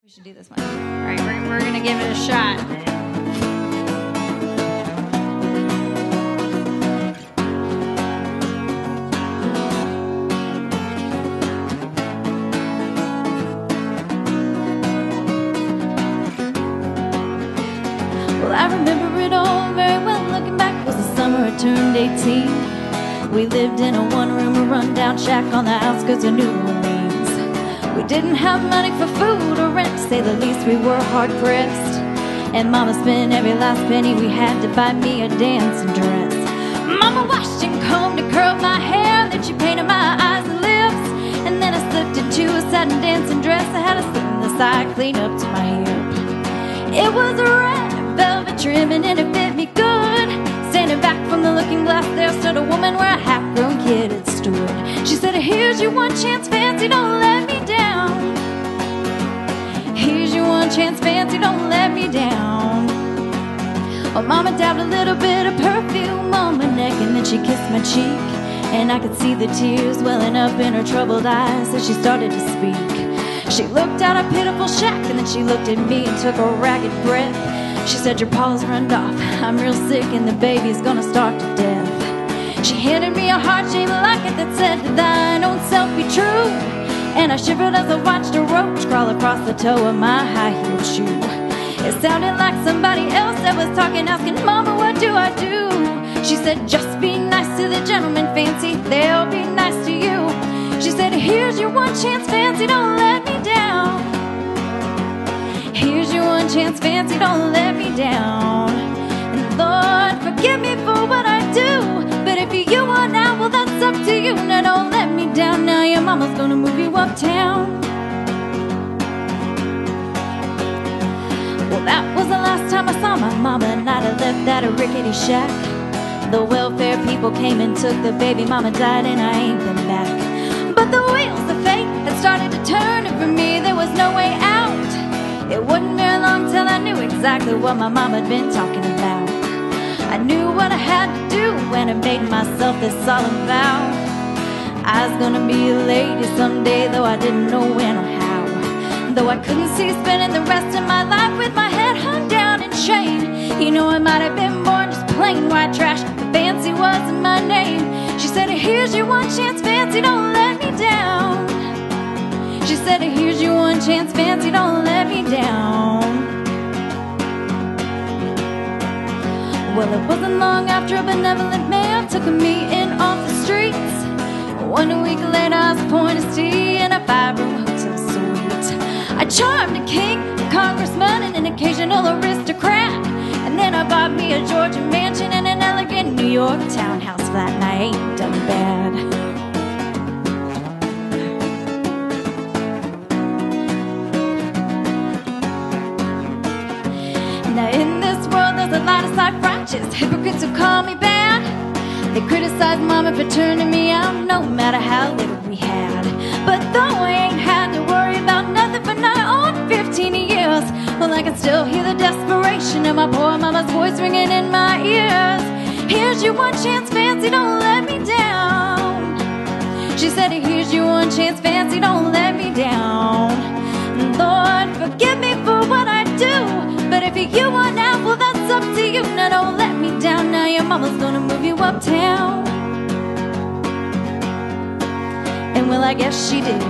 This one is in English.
We should do this one. All right, we're going to give it a shot. Well, I remember it all very well. Looking back, it was the summer I turned 18. We lived in a one-room, rundown shack on the outskirts of New Orleans. We didn't have money for food or rent, to say the least. We were hard-pressed, and Mama spent every last penny we had to buy me a dancing dress. Mama washed and combed and curled my hair, then she painted my eyes and lips, and then I slipped into a satin dancing dress. I had a slit in the side clean up to my hip. It was a red velvet trim and it fit me good. Standing back from the looking glass, there stood a woman where a half-grown kid had stood. She said, "Here's your one chance, fancy, don't let me down. Here's your one chance, fancy, don't let me down." Oh, Mama dabbed a little bit of perfume on my neck, and then she kissed my cheek, and I could see the tears welling up in her troubled eyes as she started to speak. She looked out a pitiful shack, and then she looked at me and took a ragged breath. She said, "Your pa's runned off, I'm real sick, and the baby's gonna starve to death." She handed me a heart-shaped locket that said, "To thine own self be true." And I shivered as I watched a roach crawl across the toe of my high-heeled shoe. It sounded like somebody else that was talking, asking, "Mama, what do I do?" She said, "Just be nice to the gentleman, fancy, they'll be nice to you." She said, "Here's your one chance, fancy, don't let me down. Here's your one chance, fancy, don't let me down. And Lord, forgive me for what I do, but if you want out, well, that's up to you. Now don't let me down, now your mama's gonna move you uptown." Well, that was the last time I saw my mama, and I'd have left that rickety shack. The welfare people came and took the baby, mama died, and I ain't been back. But the wheels of fate had started to turn, and for me there was no way out. It wasn't very long till I knew exactly what my mama had been talking about. I knew what I had to do when I made myself this solemn vow. I was gonna be a lady someday, though I didn't know when or how. Though I couldn't see spending the rest of my life with my head hung down in shame. You know, I might have been born just plain white trash, but fancy wasn't my name. She said, "Here's your one chance, fancy, don't let me down." She said, "Here's your one chance, fancy, don't let me down." Well, it wasn't long after a benevolent man took me in off the streets. 1 week later, I was pouring his tea in a 5-room hotel suite. I charmed a king, a congressman, and an occasional aristocrat. And then I bought me a Georgia mansion and an elegant New York townhouse flat, and I ain't done bad. Now in this world there's a lot of self-righteous hypocrites who call me bad. They criticize Mama for turning me out no matter how little we had. But though I ain't had to worry about nothing for nigh on 15 years, well, I can still hear the desperation of my poor mama's voice ringing in my ears. "Here's your one chance, fancy, don't let me down." She said, "Here's your one chance, fancy, don't let me down. Lord, forgive me for what I do, but if you want out, well, that's up to you. Now don't let me down, now your mama's gonna move you uptown." And well, I guess she did.